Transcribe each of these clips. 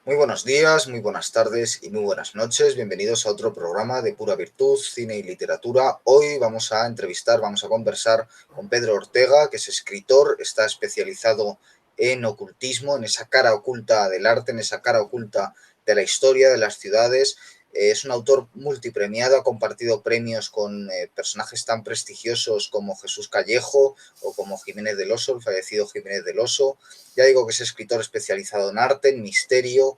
Muy buenos días, muy buenas tardes y muy buenas noches. Bienvenidos a otro programa de Pura Virtud, Cine y Literatura. Hoy vamos a conversar con Pedro Ortega, que es escritor, está especializado en ocultismo, en esa cara oculta del arte, en esa cara oculta de la historia de las ciudades. Es un autor multipremiado, ha compartido premios con personajes tan prestigiosos como Jesús Callejo o como Jiménez del Oso, el fallecido Jiménez del Oso. Ya digo que es escritor especializado en arte, en misterio,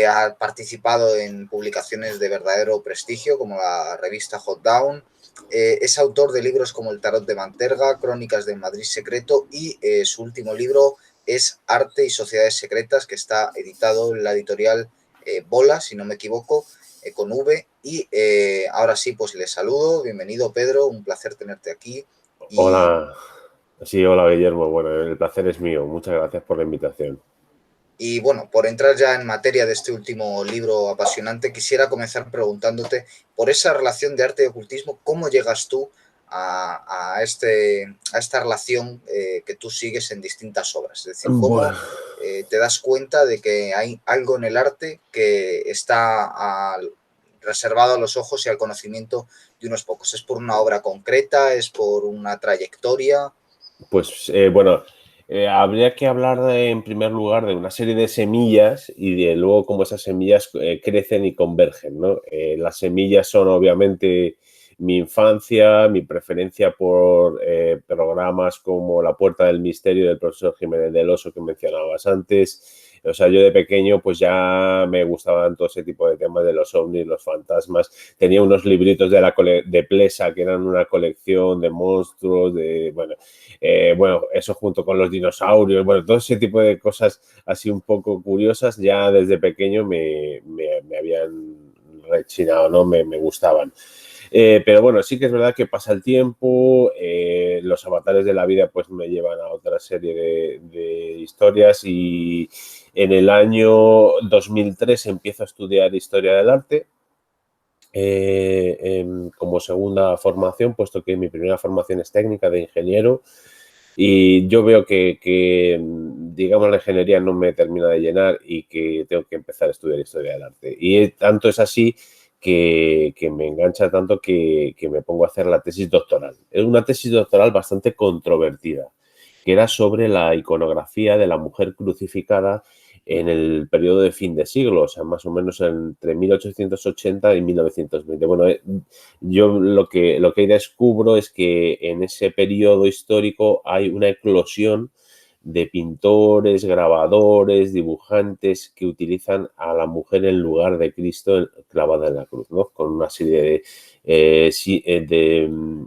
ha participado en publicaciones de verdadero prestigio como la revista Hot Down, es autor de libros como El Tarot de Manterga, Crónicas del Madrid Secreto y su último libro es Arte y Sociedades Secretas, que está editado en la editorial Bola, si no me equivoco, con V. Y ahora sí, pues le saludo. Bienvenido, Pedro, un placer tenerte aquí. Hola, sí, hola Guillermo. Bueno, el placer es mío. Muchas gracias por la invitación. Y bueno, por entrar ya en materia de este último libro apasionante, quisiera comenzar preguntándote por esa relación de arte y ocultismo, ¿cómo llegas tú a esta relación que tú sigues en distintas obras? Es decir, Bueno, ¿cómo te das cuenta de que hay algo en el arte que está reservado a los ojos y al conocimiento de unos pocos? ¿Es por una obra concreta? ¿Es por una trayectoria? bueno, habría que hablar en primer lugar de una serie de semillas y de luego cómo esas semillas crecen y convergen, ¿no? Las semillas son obviamente mi infancia, mi preferencia por programas como La Puerta del Misterio del profesor Jiménez del Oso que mencionabas antes. O sea, yo de pequeño pues ya me gustaban todo ese tipo de temas de los ovnis, los fantasmas. Tenía unos libritos de Plesa que eran una colección de monstruos, bueno, eso junto con los dinosaurios, bueno, todo ese tipo de cosas así un poco curiosas ya desde pequeño me habían rechinado, ¿no? Me gustaban. Pero bueno, sí que es verdad que pasa el tiempo, los avatares de la vida pues me llevan a otra serie de historias y en el año 2003 empiezo a estudiar Historia del Arte como segunda formación, puesto que mi primera formación es técnica de ingeniero y yo veo digamos, la ingeniería no me termina de llenar y que tengo que empezar a estudiar Historia del Arte. Y tanto es así que me engancha tanto que me pongo a hacer la tesis doctoral. Es una tesis doctoral bastante controvertida, que era sobre la iconografía de la mujer crucificada en el periodo de fin de siglo, o sea, más o menos entre 1880 y 1920. Bueno, yo lo que descubro es que en ese periodo histórico hay una eclosión de pintores, grabadores, dibujantes que utilizan a la mujer en lugar de Cristo clavada en la cruz, ¿no? Con una serie de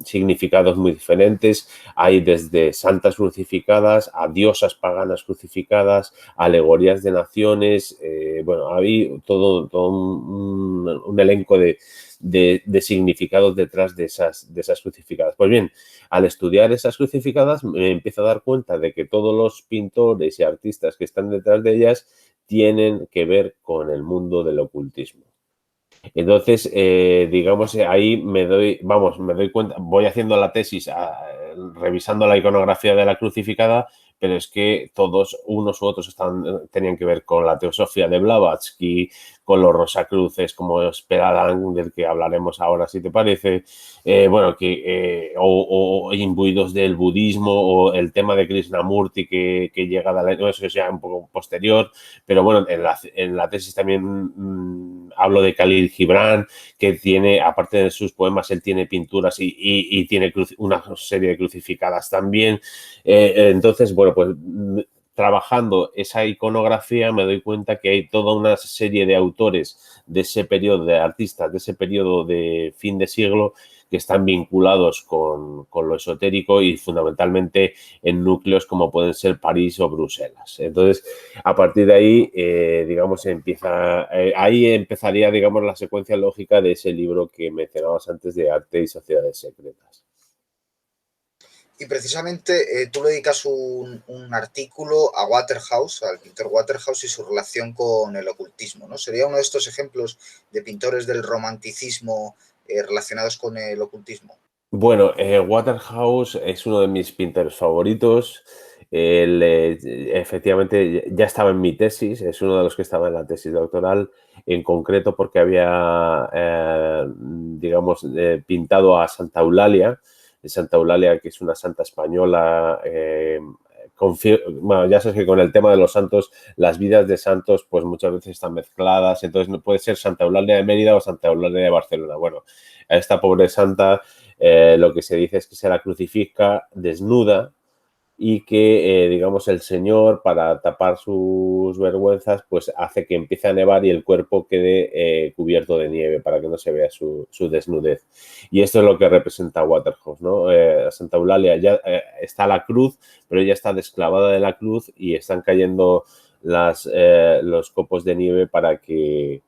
significados muy diferentes. Hay desde santas crucificadas a diosas paganas crucificadas, alegorías de naciones, bueno, hay todo un elenco de significados detrás de esas crucificadas. Pues bien, al estudiar esas crucificadas me empiezo a dar cuenta de que todos los pintores y artistas que están detrás de ellas tienen que ver con el mundo del ocultismo. Entonces, digamos, ahí me doy cuenta, voy haciendo la tesis, revisando la iconografía de la crucificada, pero es que todos, unos u otros, tenían que ver con la teosofía de Blavatsky, con los Rosacruces, como Esperadan, del que hablaremos ahora, si te parece, o imbuidos del budismo, o el tema de Krishnamurti que llega de eso es ya un poco posterior, pero bueno, en la tesis también hablo de Khalil Gibran, que tiene, aparte de sus poemas, él tiene pinturas y tiene una serie de crucificadas también. Entonces, bueno, pues trabajando esa iconografía me doy cuenta que hay toda una serie de autores de ese periodo, de artistas de ese periodo de fin de siglo que están vinculados con lo esotérico y fundamentalmente en núcleos como pueden ser París o Bruselas. Entonces, a partir de ahí, digamos, ahí empezaría, digamos, la secuencia lógica de ese libro que mencionabas antes de Arte y Sociedades Secretas. Y precisamente tú le dedicas un artículo a Waterhouse, al pintor Waterhouse y su relación con el ocultismo, ¿no? Sería uno de estos ejemplos de pintores del romanticismo relacionados con el ocultismo. Bueno, Waterhouse es uno de mis pintores favoritos. Efectivamente, ya estaba en mi tesis, es uno de los que estaba en la tesis doctoral, en concreto porque había, digamos, pintado a Santa Eulalia, que es una santa española. Bueno, ya sabes que con el tema de los santos, las vidas de santos, pues muchas veces están mezcladas, entonces no puede ser Santa Eulalia de Mérida o Santa Eulalia de Barcelona. Bueno, a esta pobre santa lo que se dice es que se la crucifica desnuda y que, digamos, el Señor, para tapar sus vergüenzas, pues hace que empiece a nevar y el cuerpo quede cubierto de nieve para que no se vea su desnudez. Y esto es lo que representa Waterhouse, ¿no? Santa Eulalia ya está la cruz, pero ella está desclavada de la cruz y están cayendo los copos de nieve para que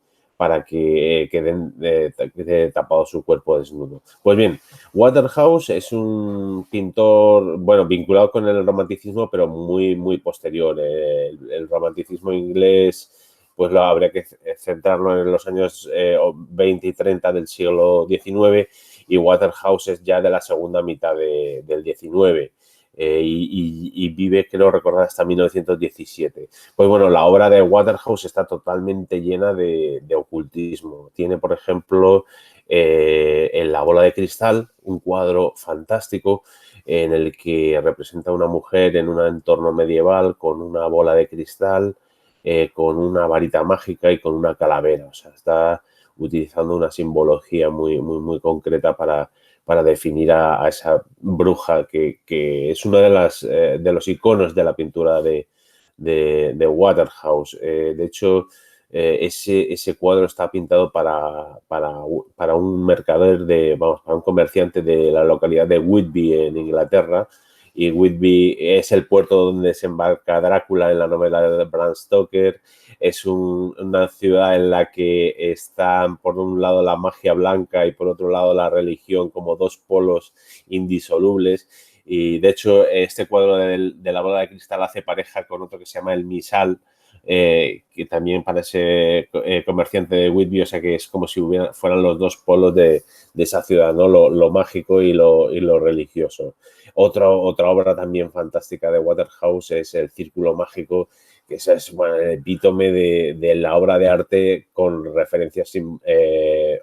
quede tapado su cuerpo desnudo. Pues bien, Waterhouse es un pintor, bueno, vinculado con el romanticismo, pero muy, muy posterior. El romanticismo inglés, pues lo habría que centrarlo en los años 20 y 30 del siglo XIX, y Waterhouse es ya de la segunda mitad del XIX. Y vive, creo recordar, hasta 1917. Pues bueno, la obra de Waterhouse está totalmente llena de ocultismo. Tiene, por ejemplo, en La bola de cristal, un cuadro fantástico en el que representa a una mujer en un entorno medieval con una bola de cristal, con una varita mágica y con una calavera. O sea, está utilizando una simbología muy, muy, muy concreta para definir a esa bruja que es una de los iconos de la pintura de Waterhouse. De hecho, ese cuadro está pintado para un mercader para un comerciante de la localidad de Whitby en Inglaterra. Y Whitby es el puerto donde desembarca Drácula en la novela de Bram Stoker. Es una ciudad en la que están por un lado la magia blanca y por otro lado la religión como dos polos indisolubles. Y de hecho este cuadro de la bola de cristal hace pareja con otro que se llama El Misal, que también parece comerciante de Whitby, o sea que es como si fueran los dos polos de esa ciudad, ¿no? Lo mágico y lo religioso. Otra obra también fantástica de Waterhouse es El Círculo Mágico, que es bueno, el epítome de la obra de arte con referencias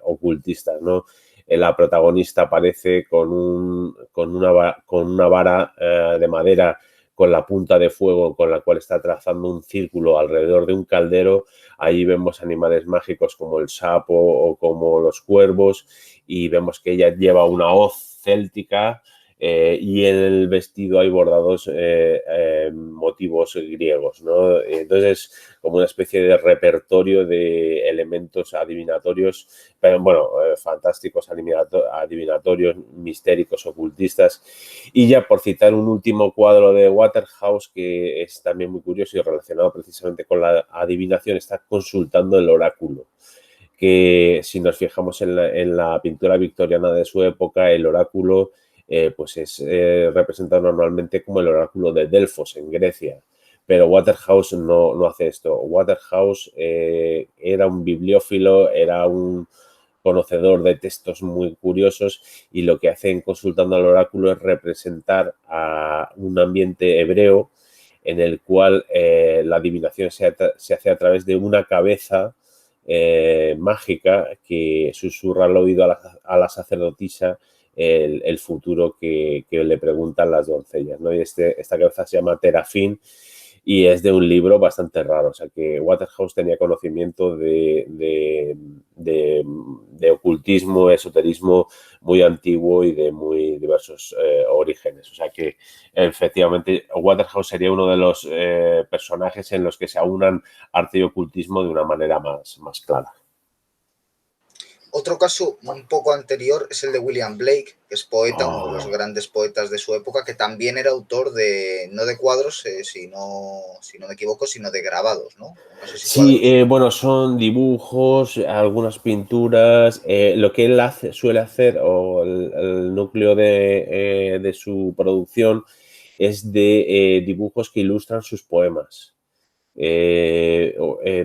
ocultistas, ¿no? La protagonista aparece con una vara de madera con la punta de fuego con la cual está trazando un círculo alrededor de un caldero. Ahí vemos animales mágicos como el sapo o como los cuervos, y vemos que ella lleva una hoz céltica, y en el vestido hay bordados motivos griegos, ¿no? Entonces, como una especie de repertorio de elementos adivinatorios, pero bueno, fantásticos adivinatorios, mistéricos, ocultistas. Y ya por citar un último cuadro de Waterhouse que es también muy curioso y relacionado precisamente con la adivinación, está consultando el oráculo, que si nos fijamos en la pintura victoriana de su época, el oráculo pues es representado normalmente como el oráculo de Delfos en Grecia, pero Waterhouse no hace esto. Waterhouse era un bibliófilo, era un conocedor de textos muy curiosos, y lo que hace en consultando al oráculo es representar a un ambiente hebreo en el cual la adivinación se hace a través de una cabeza mágica que susurra al oído a la sacerdotisa el futuro que le preguntan las doncellas, ¿no? Y esta cabeza se llama Terafín y es de un libro bastante raro. O sea que Waterhouse tenía conocimiento de ocultismo, esoterismo muy antiguo y de muy diversos orígenes. O sea que efectivamente Waterhouse sería uno de los personajes en los que se aunan arte y ocultismo de una manera más clara. Otro caso un poco anterior es el de William Blake, que es poeta, uno de los grandes poetas de su época, que también era autor no de cuadros, si no me equivoco, sino de grabados, ¿no? No sé si Sí, cuadros. bueno, son dibujos, algunas pinturas. Lo que él suele hacer, o el núcleo de su producción, es de dibujos que ilustran sus poemas. William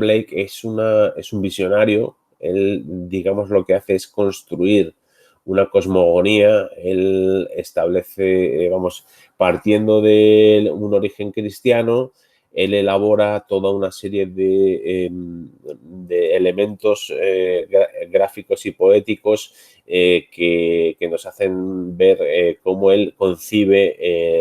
Blake es un visionario. Él, digamos, lo que hace es construir una cosmogonía. Él establece, partiendo de un origen cristiano, él elabora toda una serie de elementos gráficos y poéticos que nos hacen ver cómo él concibe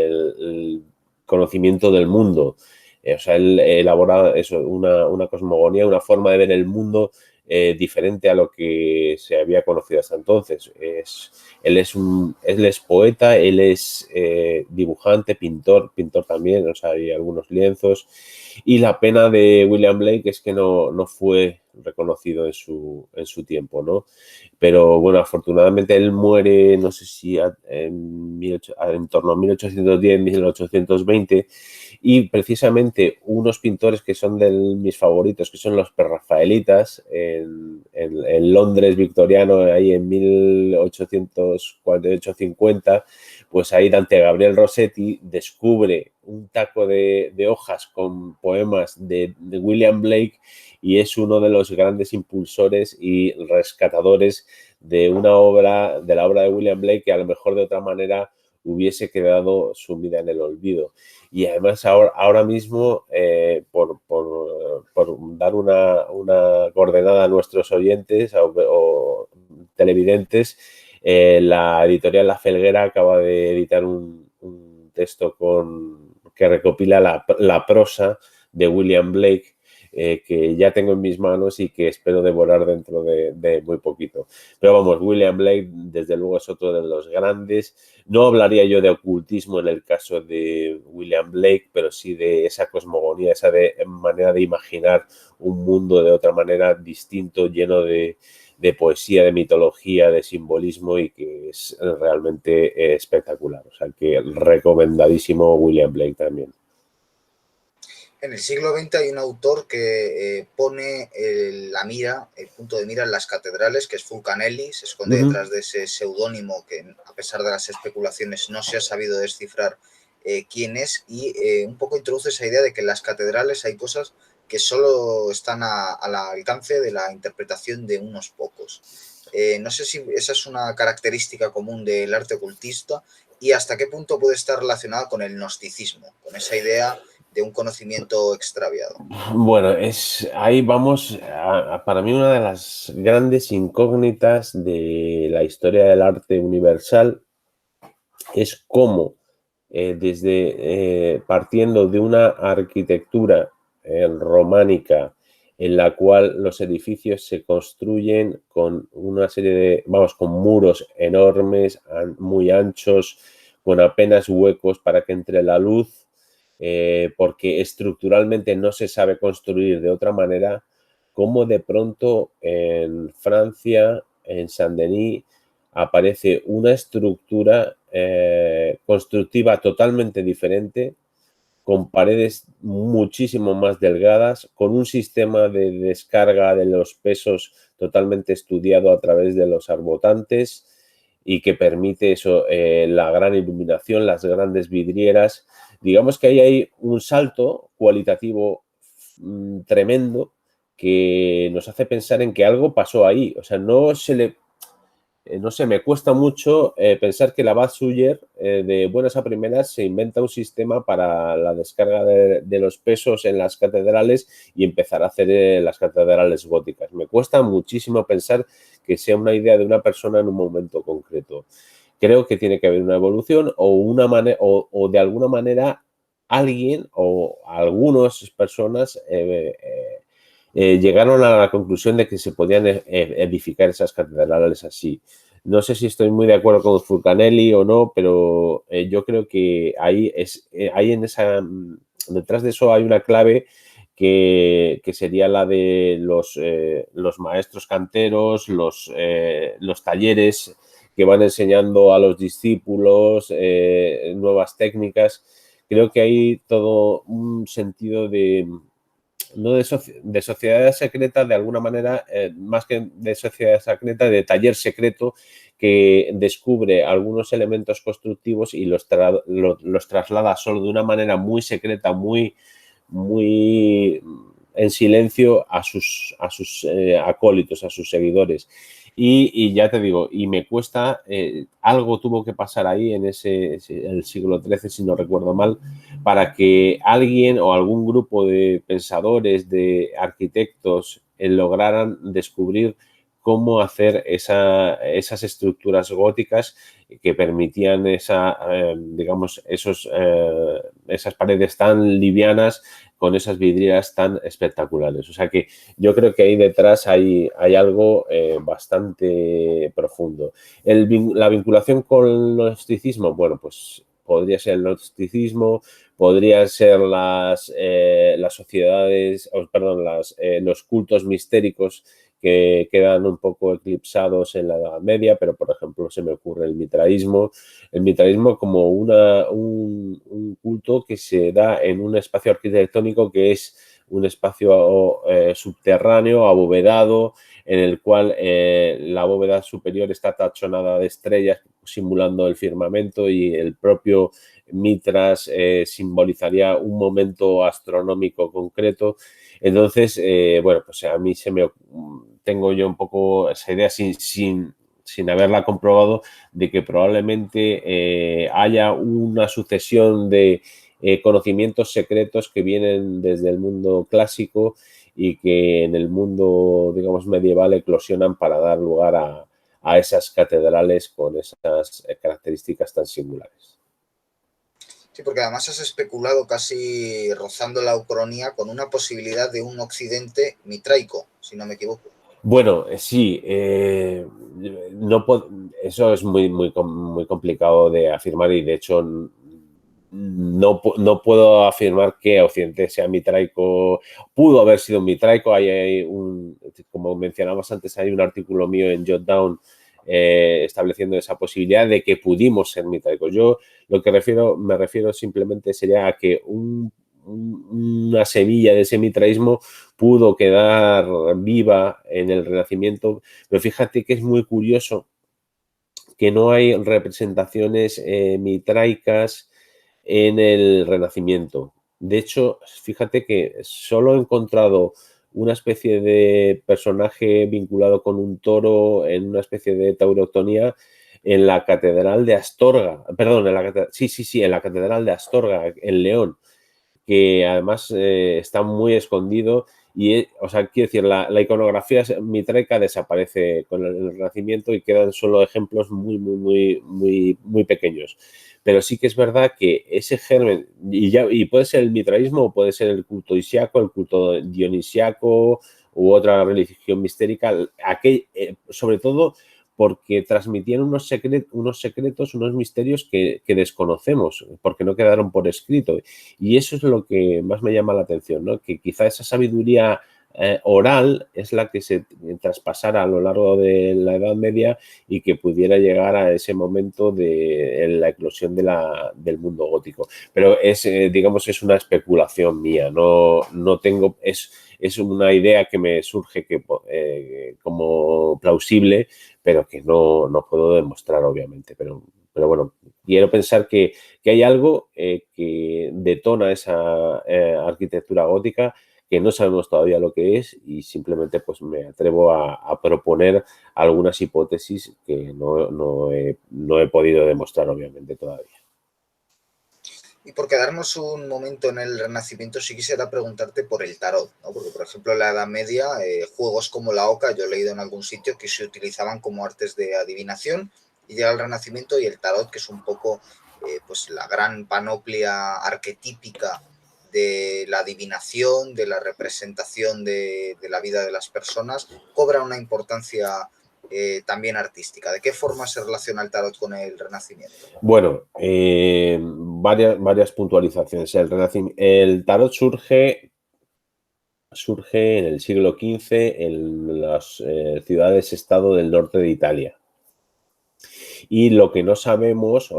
el conocimiento del mundo. O sea, él elabora eso, una cosmogonía, una forma de ver el mundo diferente a lo que se había conocido hasta entonces. Él es poeta, él es dibujante, pintor también, o sea, hay algunos lienzos. Y la pena de William Blake es que no fue reconocido en su tiempo, ¿no? Pero bueno, afortunadamente él muere, no sé si en torno a 1810, 1820, y precisamente unos pintores que son de mis favoritos, que son los prerrafaelitas, en Londres victoriano, ahí en 1848-50, pues ahí Dante Gabriel Rossetti descubre un taco de hojas con poemas de William Blake, y es uno de los grandes impulsores y rescatadores de la obra de William Blake, que a lo mejor de otra manera hubiese quedado sumida en el olvido. Y además ahora mismo, por dar una coordenada a nuestros oyentes o televidentes, la editorial La Felguera acaba de editar un texto que recopila la prosa de William Blake, que ya tengo en mis manos y que espero devorar dentro de muy poquito. Pero vamos, William Blake desde luego es otro de los grandes. No hablaría yo de ocultismo en el caso de William Blake, pero sí de esa cosmogonía, esa manera de imaginar un mundo de otra manera distinto, lleno de poesía, de mitología, de simbolismo, y que es realmente espectacular. O sea, que recomendadísimo William Blake también. En el siglo XX hay un autor que pone el punto de mira en las catedrales, que es Fulcanelli. Se esconde detrás de ese seudónimo que, a pesar de las especulaciones, no se ha sabido descifrar quién es, y un poco introduce esa idea de que en las catedrales hay cosas que solo están al alcance de la interpretación de unos pocos. No sé si esa es una característica común del arte ocultista, y hasta qué punto puede estar relacionada con el gnosticismo, con esa idea de un conocimiento extraviado. Bueno, ahí vamos para mí una de las grandes incógnitas de la historia del arte universal es cómo partiendo de una arquitectura románica en la cual los edificios se construyen con una serie con muros enormes, muy anchos, con apenas huecos para que entre la luz, porque estructuralmente no se sabe construir de otra manera, como de pronto en Francia, en Saint-Denis, aparece una estructura constructiva totalmente diferente, con paredes muchísimo más delgadas, con un sistema de descarga de los pesos totalmente estudiado a través de los arbotantes, y que permite eso, la gran iluminación, las grandes vidrieras. Digamos que ahí hay un salto cualitativo tremendo que nos hace pensar en que algo pasó ahí. O sea, no sé, me cuesta mucho pensar que Lavater, de buenas a primeras, se inventa un sistema para la descarga de los pesos en las catedrales y empezar a hacer las catedrales góticas. Me cuesta muchísimo pensar que sea una idea de una persona en un momento concreto. Creo que tiene que haber una evolución o de alguna manera alguien o algunas personas llegaron a la conclusión de que se podían edificar esas catedrales así. No sé si estoy muy de acuerdo con Fulcanelli o no, pero yo creo que detrás de eso hay una clave que sería la de los maestros canteros, los talleres que van enseñando a los discípulos nuevas técnicas. Creo que hay todo un sentido no de sociedad secreta, de alguna manera, más que de sociedad secreta, de taller secreto, que descubre algunos elementos constructivos y los traslada solo de una manera muy secreta, muy en silencio a sus acólitos, a sus seguidores. Y ya te digo, y me cuesta, algo tuvo que pasar ahí en el siglo XIII, si no recuerdo mal, para que alguien o algún grupo de pensadores, de arquitectos, lograran descubrir cómo hacer esas estructuras góticas que permitían digamos, esas paredes tan livianas con esas vidrieras tan espectaculares. O sea que yo creo que ahí detrás hay algo bastante profundo. La vinculación con el gnosticismo, bueno, pues podría ser el gnosticismo, podrían ser las sociedades, perdón, los cultos mistéricos que quedan un poco eclipsados en la Edad Media, pero por ejemplo se me ocurre el mitraísmo como un culto que se da en un espacio arquitectónico que es un espacio subterráneo, abovedado, en el cual la bóveda superior está tachonada de estrellas, simulando el firmamento, y el propio Mitras simbolizaría un momento astronómico concreto. Entonces, bueno, pues a mí tengo yo un poco esa idea sin haberla comprobado, de que probablemente haya una sucesión de conocimientos secretos que vienen desde el mundo clásico y que en el mundo, digamos, medieval eclosionan para dar lugar a esas catedrales con esas características tan singulares. Sí, porque además has especulado, casi rozando la ucronía, con una posibilidad de un occidente mitraico, si no me equivoco. Bueno, sí, eso es muy complicado de afirmar, y de hecho no puedo afirmar que Occidente sea mitraico. Pudo haber sido un mitraico. Como mencionamos antes, hay un artículo mío en Jotdown estableciendo esa posibilidad de que pudimos ser mitraicos. Yo me refiero simplemente sería a que una semilla de ese mitraísmo pudo quedar viva en el Renacimiento, pero fíjate que es muy curioso que no hay representaciones mitraicas en el Renacimiento. De hecho, fíjate que solo he encontrado una especie de personaje vinculado con un toro en una especie de taurotonía en la Catedral de Astorga, perdón, en la Catedral de Astorga, en León, que además está muy escondido y, o sea, quiero decir, la iconografía mitraica desaparece con el Renacimiento y quedan solo ejemplos muy pequeños. Pero sí que es verdad que ese germen, y puede ser el mitraísmo o puede ser el culto isiaco, el culto dionisiaco u otra religión mistérica, sobre todo porque transmitían unos secretos, unos misterios que desconocemos, porque no quedaron por escrito. Y eso es lo que más me llama la atención, ¿no? Que quizá esa sabiduría oral es la que se traspasara a lo largo de la Edad Media y que pudiera llegar a ese momento de la eclosión del mundo gótico. Pero digamos, es una especulación mía, no tengo, es una idea que me surge como plausible, pero que no puedo demostrar, obviamente. Pero bueno, quiero pensar que hay algo que detona esa arquitectura gótica, que no sabemos todavía lo que es, y simplemente pues me atrevo a proponer algunas hipótesis que no he podido demostrar, obviamente, todavía. Y por quedarnos un momento en el Renacimiento, sí quisiera preguntarte por el tarot, ¿no? Porque, por ejemplo, en la Edad Media, juegos como la oca, yo he leído en algún sitio que se utilizaban como artes de adivinación, y llega el Renacimiento y el tarot, que es un poco pues la gran panoplia arquetípica de la adivinación, de la representación de la vida de las personas, cobra una importancia también artística. ¿De qué forma se relaciona el tarot con el Renacimiento? Bueno, varias puntualizaciones. El tarot surge en el siglo XV en las ciudades-estado del norte de Italia. Y lo que no sabemos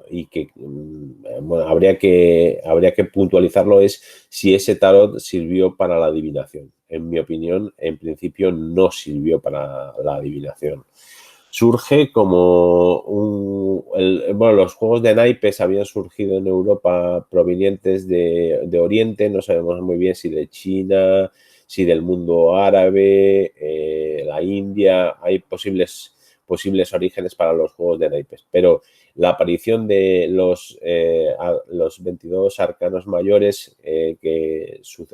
y que bueno, habría que puntualizarlo es si ese tarot sirvió para la adivinación. En mi opinión, en principio no sirvió para la adivinación. Surge como bueno, los juegos de naipes habían surgido en Europa provenientes de Oriente, no sabemos muy bien si de China, si del mundo árabe, la India, hay posibles orígenes para los juegos de naipes, pero la aparición de los 22 arcanos mayores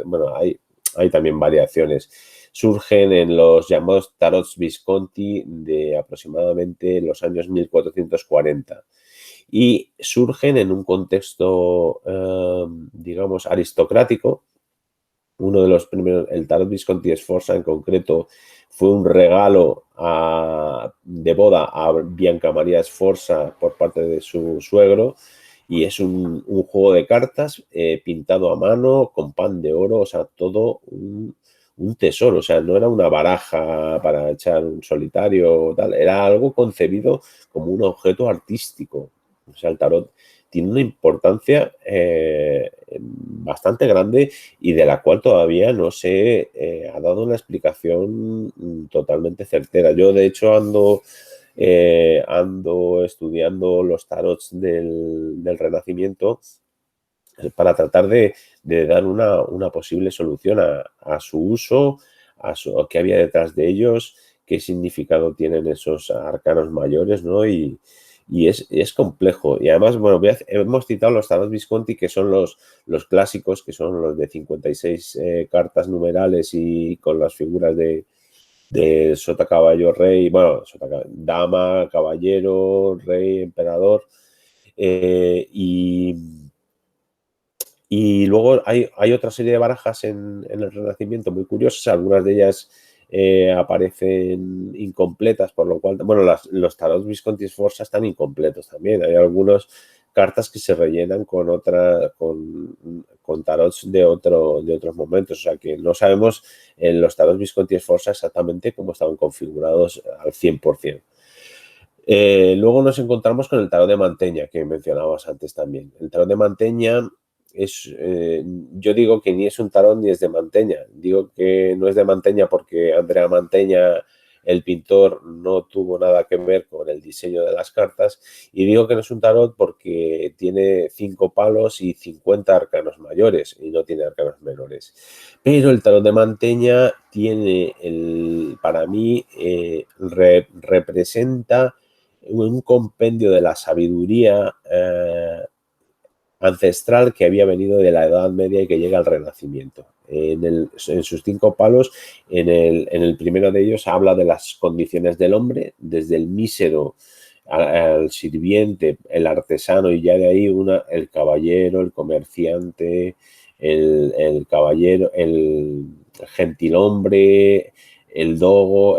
bueno, hay también variaciones. Surgen en los llamados tarots Visconti de aproximadamente los años 1440 y surgen en un contexto, digamos, aristocrático. Uno de los primeros, el tarot Visconti Sforza en concreto, fue un regalo de boda a Bianca Maria Sforza por parte de su suegro, y es un juego de cartas pintado a mano con pan de oro, o sea, todo un tesoro, o sea, no era una baraja para echar un solitario o tal, era algo concebido como un objeto artístico. O sea, el tarot tiene una importancia bastante grande y de la cual todavía no se ha dado una explicación totalmente certera. Yo, de hecho, ando estudiando los tarots del Renacimiento para tratar de dar una posible solución a su uso, a qué había detrás de ellos, qué significado tienen esos arcanos mayores, ¿no? Y es complejo. Y además, bueno, hemos citado los tarot Visconti, que son los clásicos, que son los de 56 cartas numerales y con las figuras de sota, caballo, rey, bueno, dama, caballero, rey, emperador. Y luego hay otra serie de barajas en el Renacimiento muy curiosas, algunas de ellas aparecen incompletas, por lo cual, bueno, los tarot Visconti Sforza están incompletos también. Hay algunas cartas que se rellenan con tarots de otros momentos, o sea que no sabemos en los tarot Visconti Sforza exactamente cómo estaban configurados al 100%. Luego nos encontramos con el tarot de Mantegna, que mencionabas antes también. El tarot de Mantegna yo digo que ni es un tarot ni es de Mantegna. Digo que no es de Mantegna porque Andrea Mantegna, el pintor, no tuvo nada que ver con el diseño de las cartas, y digo que no es un tarot porque tiene 5 palos y 50 arcanos mayores y no tiene arcanos menores. Pero el tarot de Mantegna tiene, para mí, representa un compendio de la sabiduría ancestral que había venido de la Edad Media y que llega al Renacimiento. En sus 5 palos, en el primero de ellos habla de las condiciones del hombre, desde el mísero al sirviente, el artesano, y ya de ahí el caballero, el comerciante, el caballero, el gentilhombre, el dogo,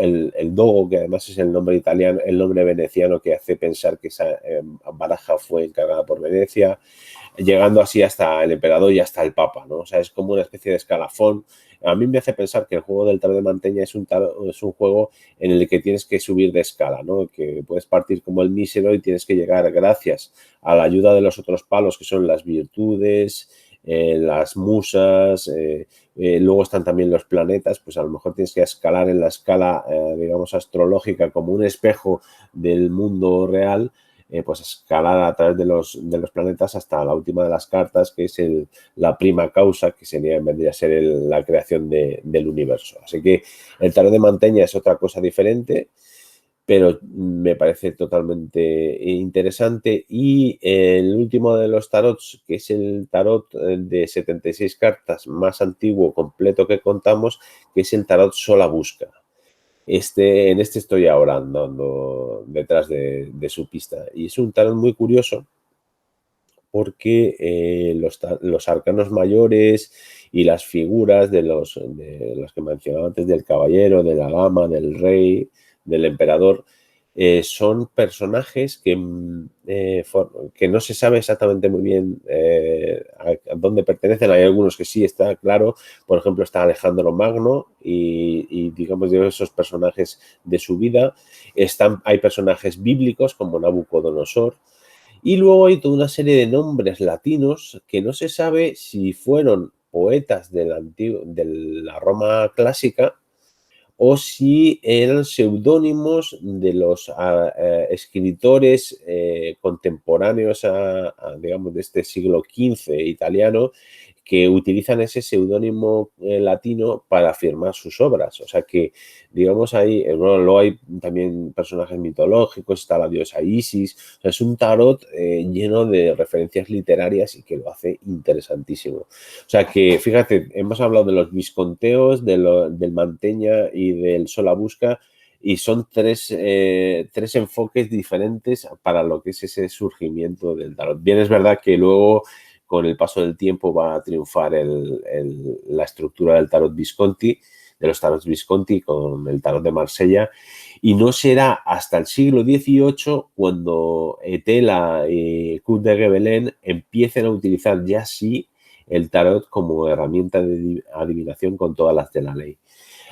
que además es el nombre italiano, el nombre veneciano que hace pensar que esa baraja fue encargada por Venecia, llegando así hasta el emperador y hasta el papa, ¿no? O sea, es como una especie de escalafón. A mí me hace pensar que el juego del tarot de Mantegna es un juego en el que tienes que subir de escala, ¿no? Que puedes partir como el mísero y tienes que llegar, gracias a la ayuda de los otros palos, que son las virtudes, las musas, luego están también los planetas, pues a lo mejor tienes que escalar en la escala, digamos, astrológica, como un espejo del mundo real, pues escalar a través de los planetas hasta la última de las cartas, que es la prima causa, que vendría a ser la creación del universo. Así que el tarot de Mantegna es otra cosa diferente, pero me parece totalmente interesante. Y el último de los tarots, que es el tarot de 76 cartas más antiguo, completo, que contamos, que es el tarot Sola Busca. En este estoy ahora andando detrás de su pista. Y es un tarot muy curioso porque los arcanos mayores y las figuras de los que mencionaba antes, del caballero, de la dama, del rey, del emperador, son personajes que no se sabe exactamente muy bien a dónde pertenecen. Hay algunos que sí está claro, por ejemplo está Alejandro Magno y digamos de esos personajes de su vida. Hay personajes bíblicos como Nabucodonosor, y luego hay toda una serie de nombres latinos que no se sabe si fueron poetas de la Roma clásica o si eran seudónimos de los escritores contemporáneos digamos, de este siglo XV italiano, que utilizan ese seudónimo latino para firmar sus obras. O sea que, digamos, ahí, bueno, luego hay también personajes mitológicos, está la diosa Isis. O sea, es un tarot lleno de referencias literarias y que lo hace interesantísimo. O sea que, fíjate, hemos hablado de los visconteos, del Manteña y del Solabusca, y son tres enfoques diferentes para lo que es ese surgimiento del tarot. Bien, es verdad que luego, con el paso del tiempo, va a triunfar la estructura del tarot Visconti, de los tarots Visconti, con el tarot de Marsella, y no será hasta el siglo XVIII cuando Etela y Coeur de Gébelin empiecen a utilizar ya sí el tarot como herramienta de adivinación con todas las de la ley.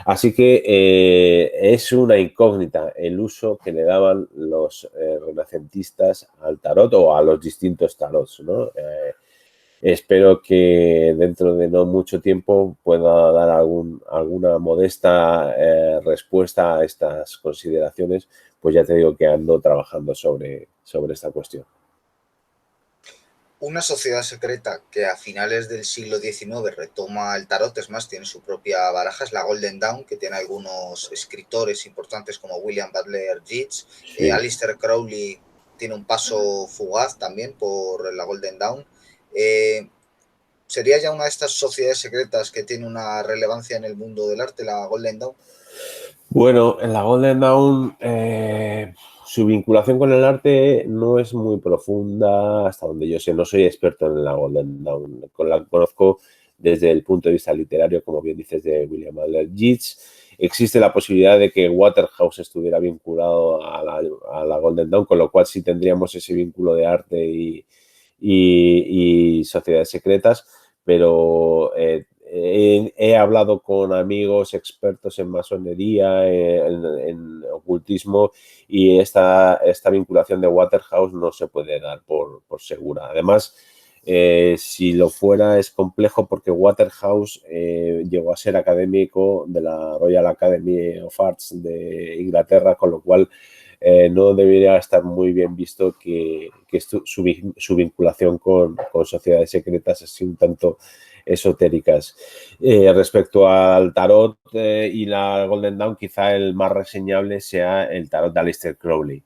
Así que es una incógnita el uso que le daban los renacentistas al tarot o a los distintos tarots, ¿no? Espero que dentro de no mucho tiempo pueda dar alguna modesta respuesta a estas consideraciones, pues ya te digo que ando trabajando sobre esta cuestión. Una sociedad secreta que a finales del siglo XIX retoma el tarot, es más, tiene su propia baraja, es la Golden Dawn, que tiene algunos escritores importantes como William Butler Yeats. Sí. Aleister Crowley tiene un paso fugaz también por la Golden Dawn. ¿Sería ya una de estas sociedades secretas que tiene una relevancia en el mundo del arte, la Golden Dawn? Bueno, en la Golden Dawn su vinculación con el arte no es muy profunda, hasta donde yo sé. No soy experto en la Golden Dawn. La conozco desde el punto de vista literario, como bien dices, de William Butler Yeats. Existe la posibilidad de que Waterhouse estuviera vinculado a la Golden Dawn, con lo cual sí tendríamos ese vínculo de arte y sociedades secretas, pero he hablado con amigos expertos en masonería, en ocultismo, y esta vinculación de Waterhouse no se puede dar por segura. Además, si lo fuera es complejo porque Waterhouse llegó a ser académico de la Royal Academy of Arts de Inglaterra, con lo cual no debería estar muy bien visto que su vinculación con sociedades secretas así un tanto esotéricas. Respecto al tarot y la Golden Dawn, quizá el más reseñable sea el tarot de Aleister Crowley.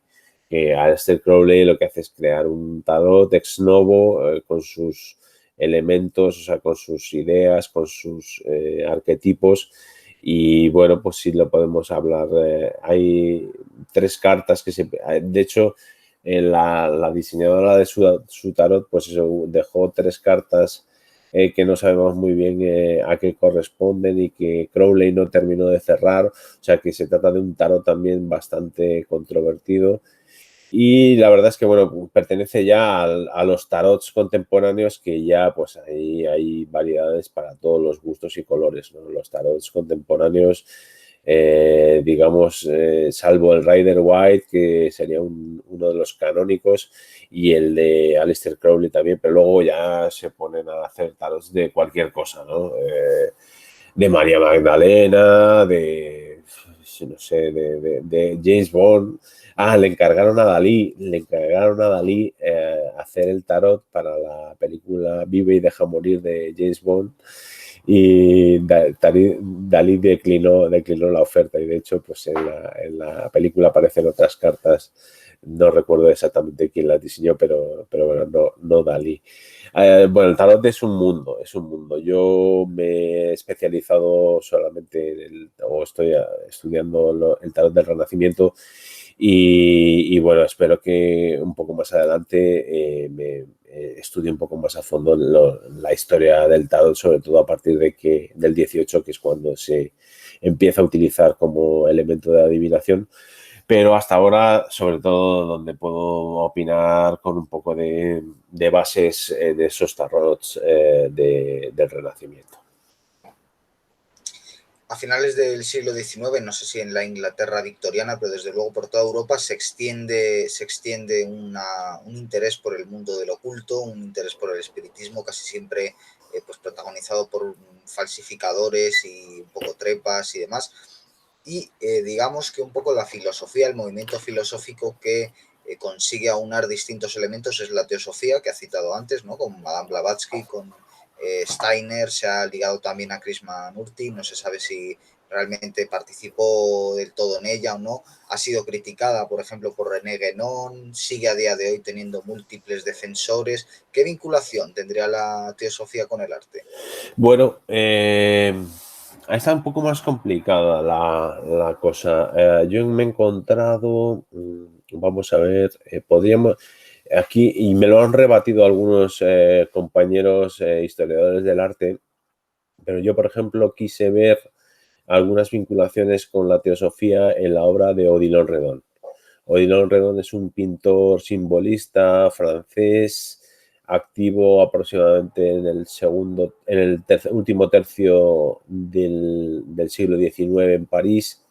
Aleister Crowley lo que hace es crear un tarot ex novo con sus elementos, o sea, con sus ideas, con sus arquetipos. Y bueno, pues sí lo podemos hablar. Hay 3 cartas que de hecho, la diseñadora de su tarot, pues eso, dejó 3 cartas que no sabemos muy bien a qué corresponden y que Crowley no terminó de cerrar. O sea que se trata de un tarot también bastante controvertido. Y la verdad es que, bueno, pertenece ya a los tarots contemporáneos, que ya pues hay variedades para todos los gustos y colores, ¿no? Los tarots contemporáneos, digamos, salvo el Rider White, que sería uno de los canónicos, y el de Aleister Crowley también, pero luego ya se ponen a hacer tarots de cualquier cosa, ¿no? De María Magdalena, no sé, de James Bond. Le encargaron a Dalí hacer el tarot para la película Vive y deja morir de James Bond, y Dalí declinó la oferta, y de hecho pues en la película aparecen otras cartas. No recuerdo exactamente quién las diseñó, pero bueno, no Dalí. Bueno, el tarot es un mundo. Yo me he especializado solamente o estoy estudiando el tarot del Renacimiento, y bueno, espero que un poco más adelante me estudie un poco más a fondo la historia del tarot, sobre todo a partir del 18, que es cuando se empieza a utilizar como elemento de adivinación. Pero hasta ahora, sobre todo, donde puedo opinar con un poco de bases de esos tarots del Renacimiento. A finales del siglo XIX, no sé si en la Inglaterra victoriana, pero desde luego por toda Europa se extiende un interés por el mundo del oculto, un interés por el espiritismo, casi siempre pues protagonizado por falsificadores y un poco trepas y demás. Y digamos que un poco la filosofía, el movimiento filosófico que consigue aunar distintos elementos es la teosofía, que ha citado antes, ¿no? Con Madame Blavatsky, con Steiner se ha ligado también a Krishnamurti, no se sabe si realmente participó del todo en ella o no. Ha sido criticada, por ejemplo, por René Guénon, sigue a día de hoy teniendo múltiples defensores. ¿Qué vinculación tendría la teosofía con el arte? Bueno, está un poco más complicada la cosa. Yo me he encontrado, vamos a ver, podríamos, aquí, y me lo han rebatido algunos compañeros historiadores del arte, pero yo, por ejemplo, quise ver algunas vinculaciones con la teosofía en la obra de Odilon Redon. Odilon Redon es un pintor simbolista francés, activo aproximadamente en el último tercio del siglo XIX en París,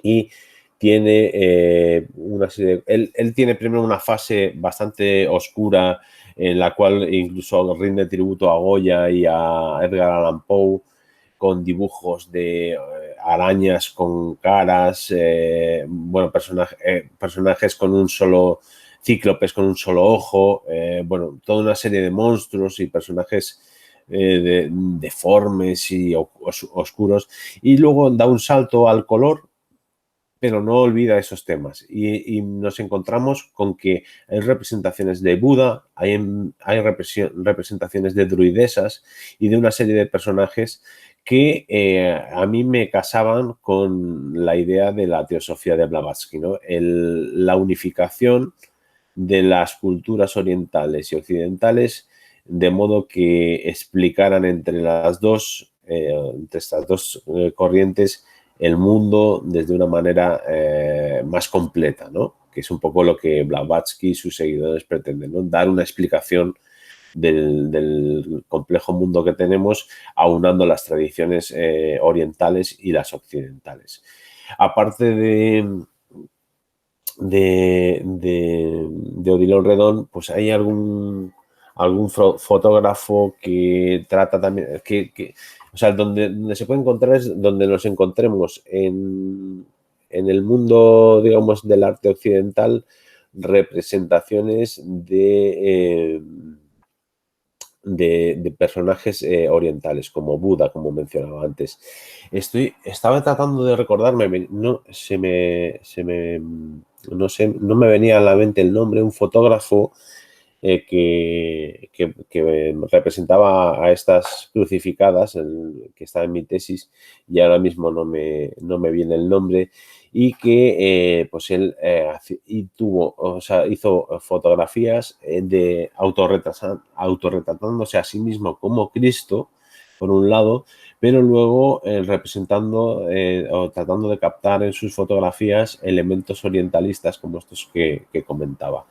y tiene una serie. Él tiene primero una fase bastante oscura en la cual incluso rinde tributo a Goya y a Edgar Allan Poe, con dibujos de arañas con caras, bueno, personajes con un solo, cíclopes con un solo ojo, bueno, toda una serie de monstruos y personajes deformes y oscuros, y luego da un salto al color, pero no olvida esos temas. Y nos encontramos con que hay representaciones de Buda, hay representaciones de druidesas y de una serie de personajes que a mí me casaban con la idea de la teosofía de Blavatsky, ¿no? La unificación de las culturas orientales y occidentales, de modo que explicaran entre estas dos corrientes el mundo desde una manera más completa, ¿no? Que es un poco lo que Blavatsky y sus seguidores pretenden, ¿no? Dar una explicación del complejo mundo que tenemos, aunando las tradiciones orientales y las occidentales. Aparte de Odilon Redon, pues hay algún fotógrafo que trata también, o sea, donde se puede encontrar es donde nos encontremos en el mundo, digamos, del arte occidental, representaciones de personajes orientales, como Buda, como mencionaba antes. Estaba tratando de recordarme, no sé, no me venía a la mente el nombre, un fotógrafo que representaba a estas crucificadas, que está en mi tesis, y ahora mismo no me viene el nombre, y que pues él hizo fotografías de autorretratándose a sí mismo como Cristo, por un lado, pero luego representando o tratando de captar en sus fotografías elementos orientalistas como estos que comentaba.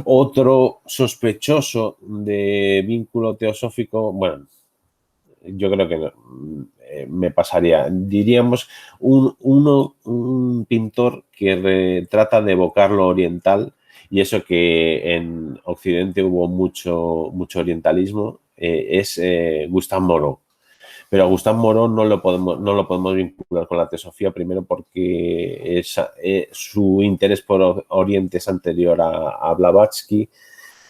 Otro sospechoso de vínculo teosófico, bueno, yo creo que me pasaría, diríamos, un pintor que trata de evocar lo oriental, y eso que en Occidente hubo mucho orientalismo, es Gustave Moreau. Pero a Gustave Moreau no lo podemos vincular con la teosofía, primero porque su interés por Oriente es anterior a Blavatsky,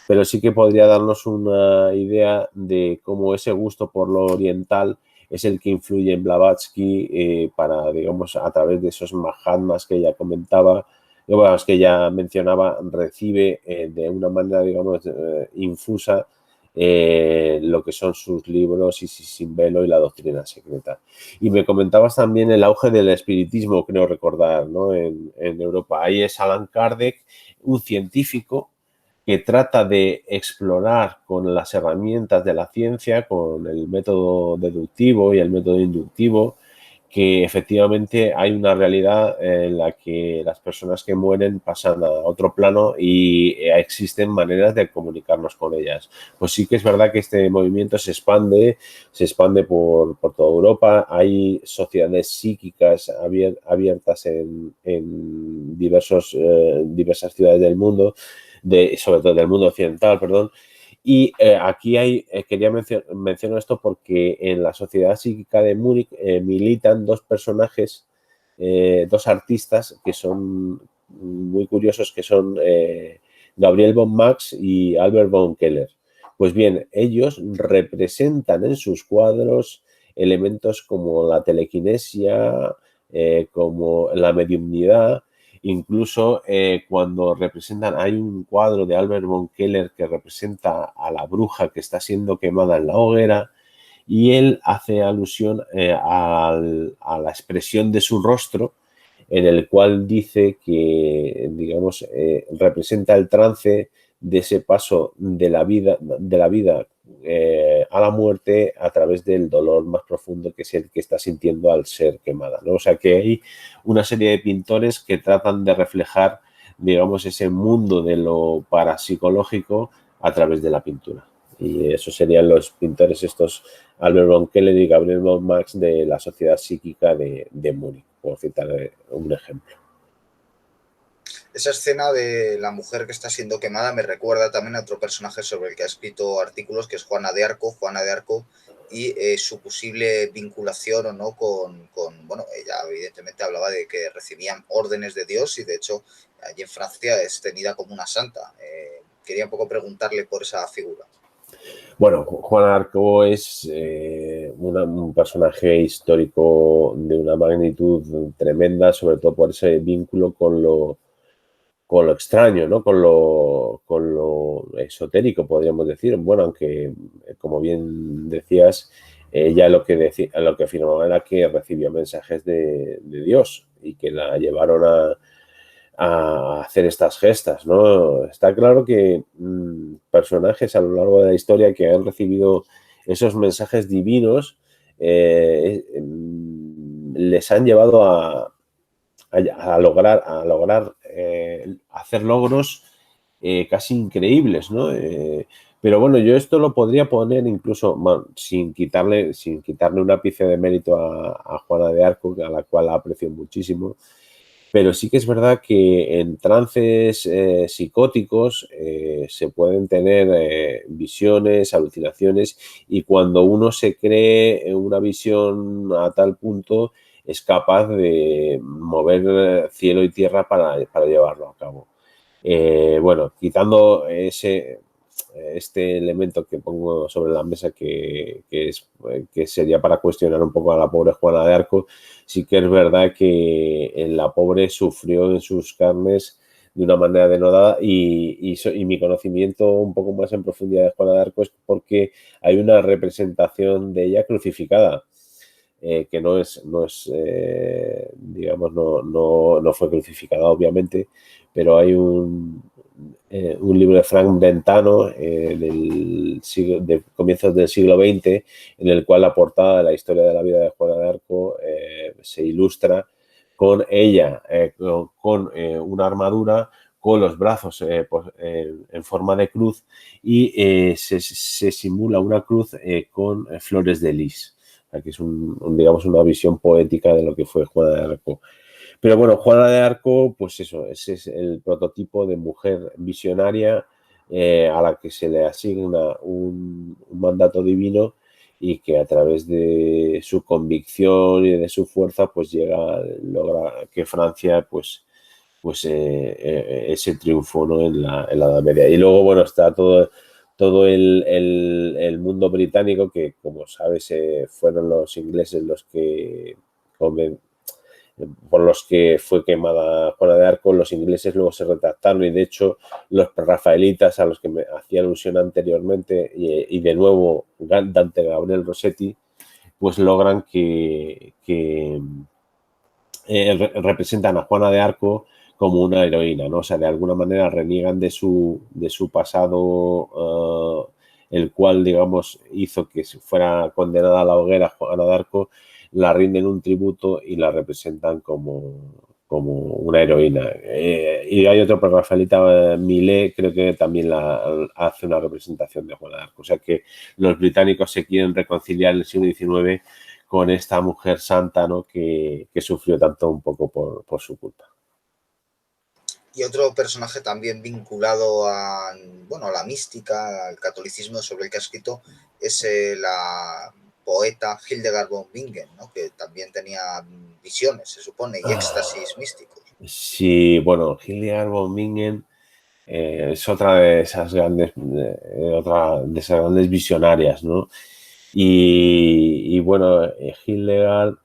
pero sí que podría darnos una idea de cómo ese gusto por lo oriental es el que influye en Blavatsky para, digamos, a través de esos Mahatmas que ella comentaba, que ella mencionaba, recibe de una manera, digamos, infusa lo que son sus libros, Isis sin velo y La doctrina secreta. Y me comentabas también el auge del espiritismo, creo recordar, ¿no? En Europa. Ahí es Allan Kardec, un científico que trata de explorar con las herramientas de la ciencia, con el método deductivo y el método inductivo, que efectivamente hay una realidad en la que las personas que mueren pasan a otro plano y existen maneras de comunicarnos con ellas. Pues sí que es verdad que este movimiento se expande por toda Europa. Hay sociedades psíquicas abiertas en diversas ciudades del mundo, sobre todo del mundo occidental, perdón. Y aquí menciono esto porque en la Sociedad Psíquica de Múnich militan dos personajes, dos artistas que son muy curiosos, que son Gabriel von Max y Albert von Keller. Pues bien, ellos representan en sus cuadros elementos como la telequinesia, como la mediumnidad. Incluso cuando representan, hay un cuadro de Albert von Keller que representa a la bruja que está siendo quemada en la hoguera, y él hace alusión a la expresión de su rostro, en el cual dice que, digamos, representa el trance de ese paso de la vida a la muerte a través del dolor más profundo, que es el que está sintiendo al ser quemada, ¿no? O sea que hay una serie de pintores que tratan de reflejar, digamos, ese mundo de lo parapsicológico a través de la pintura. Y esos serían los pintores estos, Albert von Keller y Gabriel von Max, de la Sociedad Psíquica de Múnich, por citar un ejemplo. Esa escena de la mujer que está siendo quemada me recuerda también a otro personaje sobre el que ha escrito artículos, que es Juana de Arco. Juana de Arco y su posible vinculación o no con, bueno, ella evidentemente hablaba de que recibían órdenes de Dios y de hecho allí en Francia es tenida como una santa. Quería un poco preguntarle por esa figura. Bueno, Juana de Arco es un personaje histórico de una magnitud tremenda, sobre todo por ese vínculo con lo extraño, ¿no? Con lo esotérico, podríamos decir. Bueno, aunque, como bien decías, ella lo que afirmaba era que recibió mensajes de Dios y que la llevaron a hacer estas gestas, ¿no? Está claro que personajes a lo largo de la historia que han recibido esos mensajes divinos les han llevado a lograr hacer logros casi increíbles, ¿no? Pero bueno, yo esto lo podría poner incluso, bueno, sin quitarle un ápice de mérito a Juana de Arco, a la cual aprecio muchísimo. Pero sí que es verdad que en trances psicóticos se pueden tener visiones, alucinaciones, y cuando uno se cree una visión a tal punto es capaz de mover cielo y tierra para llevarlo a cabo. Bueno, quitando este elemento que pongo sobre la mesa que sería para cuestionar un poco a la pobre Juana de Arco, sí que es verdad que la pobre sufrió en sus carnes de una manera denodada, y mi conocimiento un poco más en profundidad de Juana de Arco es porque hay una representación de ella crucificada. Que digamos, no fue crucificada, obviamente, pero hay un libro de Frank Brentano de comienzos del siglo XX, en el cual la portada de la historia de la vida de Juana de Arco se ilustra con ella, con una armadura, con los brazos en forma de cruz, y se simula una cruz con flores de lis. Aquí es digamos, una visión poética de lo que fue Juana de Arco. Pero bueno, Juana de Arco, pues eso, ese es el prototipo de mujer visionaria a la que se le asigna un mandato divino, y que a través de su convicción y de su fuerza pues logra que Francia ese triunfo, ¿no? en la Edad Media. Y luego, bueno, está todo el mundo británico, que, como sabes, fueron los ingleses los que por los que fue quemada Juana de Arco. Los ingleses luego se retractaron, y de hecho los rafaelitas, a los que me hacía alusión anteriormente, y de nuevo Dante Gabriel Rossetti, pues logran que representan a Juana de Arco como una heroína, ¿no? O sea, de alguna manera reniegan de su pasado, el cual, digamos, hizo que fuera condenada a la hoguera Juana de Arco. La rinden un tributo y la representan como una heroína. Y hay otro Rafaelita Millet, creo que también hace una representación de Juana de Arco. O sea que los británicos se quieren reconciliar en el siglo XIX con esta mujer santa, ¿no? que sufrió tanto un poco por su culpa. Y otro personaje también vinculado a, bueno, a la mística, al catolicismo, sobre el que ha escrito, es la poeta Hildegard von Bingen, ¿no? Que también tenía visiones, se supone, y éxtasis místicos. Sí, bueno, Hildegard von Bingen Es otra de esas grandes, visionarias, ¿no? Y bueno, Hildegard,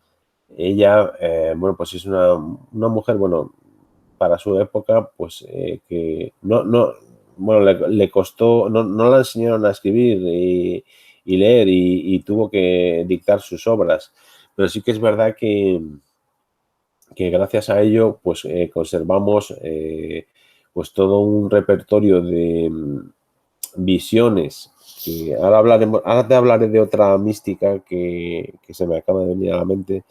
ella, bueno, pues es una mujer, bueno, para su época, pues que bueno, le costó, no la enseñaron a escribir y leer y tuvo que dictar sus obras, pero sí que es verdad que gracias a ello, pues conservamos pues todo un repertorio de visiones. Que ahora te hablaré de otra mística que se me acaba de venir a la mente,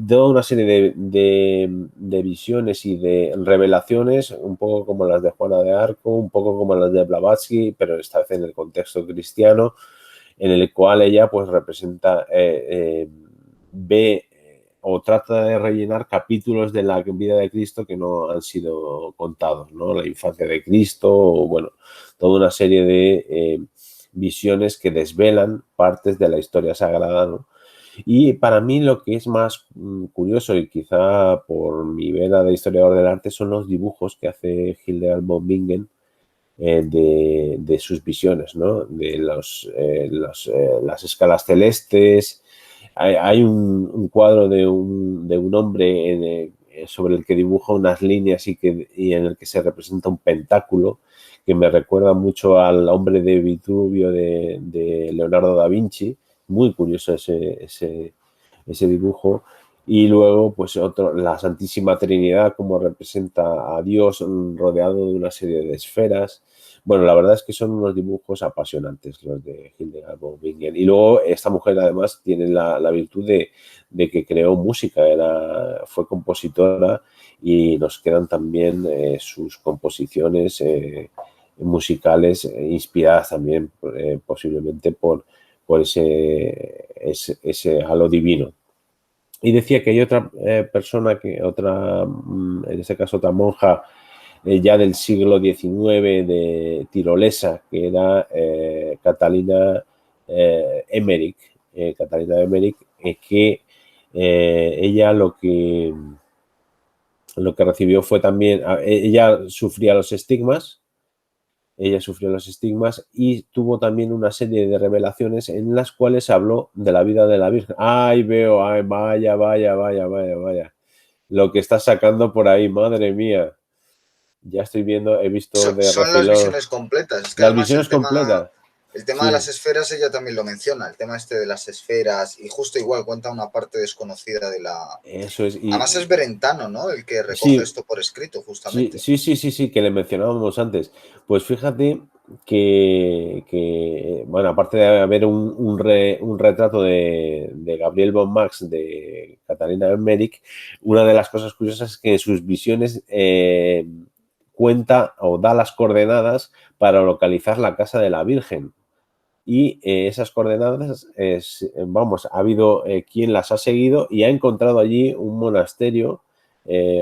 toda una serie de visiones y de revelaciones, un poco como las de Juana de Arco, un poco como las de Blavatsky, pero esta vez en el contexto cristiano, en el cual ella pues representa, ve o trata de rellenar capítulos de la vida de Cristo que no han sido contados, ¿no? La infancia de Cristo, o bueno, toda una serie de visiones que desvelan partes de la historia sagrada, ¿no? Y para mí lo que es más curioso, y quizá por mi vena de historiador del arte, son los dibujos que hace Hildegard von Bingen de sus visiones, ¿no? De las escalas celestes. Hay un cuadro de un hombre sobre el que dibuja unas líneas y en el que se representa un pentáculo que me recuerda mucho al hombre de Vitruvio de Leonardo da Vinci. Muy curioso ese dibujo. Y luego, pues la Santísima Trinidad, como representa a Dios rodeado de una serie de esferas. Bueno, la verdad es que son unos dibujos apasionantes los de Hildegard von Bingen. Y luego esta mujer además tiene la virtud de que creó música, fue compositora, y nos quedan también sus composiciones musicales inspiradas también posiblemente por ese halo divino. Y decía que hay otra persona, en este caso otra monja ya del siglo XIX de tirolesa, que era Catalina Emmerich. Catalina Emmerich, que ella lo que recibió fue también, ella sufría los estigmas. Ella sufrió los estigmas y tuvo también una serie de revelaciones en las cuales habló de la vida de la Virgen. Ay, veo, ay, vaya. Lo que está sacando por ahí, madre mía. Ya estoy viendo, he visto de Son las refilón visiones completas. Es que las además visiones completas. el tema de las Sí, esferas ella también lo menciona, el tema este de las esferas, y justo igual cuenta una parte desconocida de la... eso es. Además es Berentano, ¿no? El que recoge Sí, esto por escrito, sí, justamente. sí, sí, sí, sí, que le mencionábamos antes. Pues fíjate bueno, aparte de haber un retrato de Gabriel von Max de Catalina Emmerich, una de las cosas curiosas es que en sus visiones cuenta o da las coordenadas para localizar la casa de la Virgen. Y esas coordenadas, vamos, ha habido quien las ha seguido y ha encontrado allí un monasterio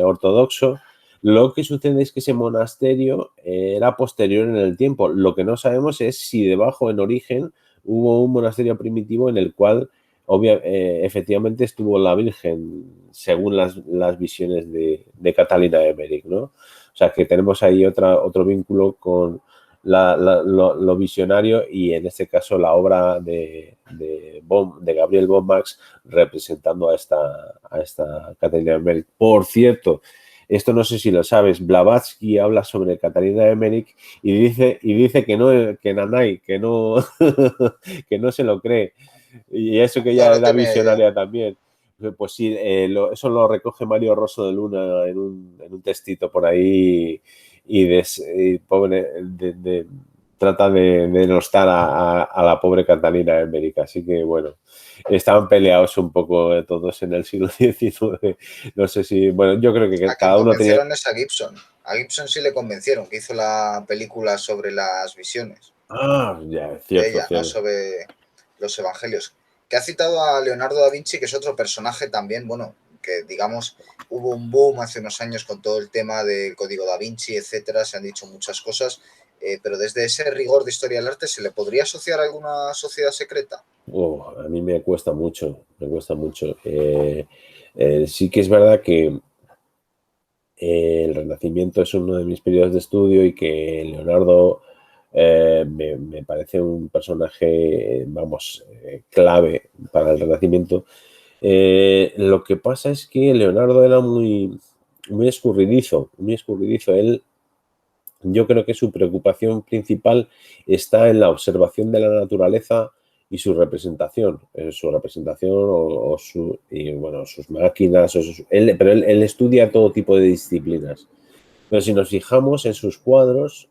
ortodoxo. Lo que sucede es que ese monasterio era posterior en el tiempo. Lo que no sabemos es si debajo, en origen, hubo un monasterio primitivo en el cual efectivamente estuvo la Virgen, según las visiones de Catalina Emmerich, ¿no? O sea, que tenemos ahí otro vínculo con lo visionario, y en este caso la obra de Gabriel von Max representando a esta Catalina Emmerich. Por cierto, esto no sé si lo sabes, Blavatsky habla sobre Catalina Emmerich y dice que nanay, que no, que no se lo cree. Y eso que No, ya no era tenía idea. visionaria también. Pues sí, eso lo recoge Mario Rosso de Luna en un textito por ahí, y pobre, trata de denostar a la pobre Catalina Emmerich. Así que bueno, estaban peleados un poco todos en el siglo XIX. No sé si, bueno, yo creo que A quien cada uno tenía... convencieron es a Gibson. A Gibson sí le convencieron, que hizo la película sobre las visiones Ah, ya, de cierto, ella, no cierto. sobre los evangelios. Que ha citado a Leonardo da Vinci, que es otro personaje también, bueno, que digamos hubo un boom hace unos años con todo el tema del código da Vinci, etcétera, se han dicho muchas cosas, pero desde ese rigor de historia del arte, ¿se le podría asociar a alguna sociedad secreta? A mí me cuesta mucho, me cuesta mucho. Sí que es verdad que el Renacimiento es uno de mis periodos de estudio y que Leonardo me parece un personaje, vamos, clave para el Renacimiento. Lo que pasa es que Leonardo era muy escurridizo, muy escurridizo. Yo creo que su preocupación principal está en la observación de la naturaleza y su representación, bueno, sus máquinas, pero él estudia todo tipo de disciplinas. Pero si nos fijamos en sus cuadros,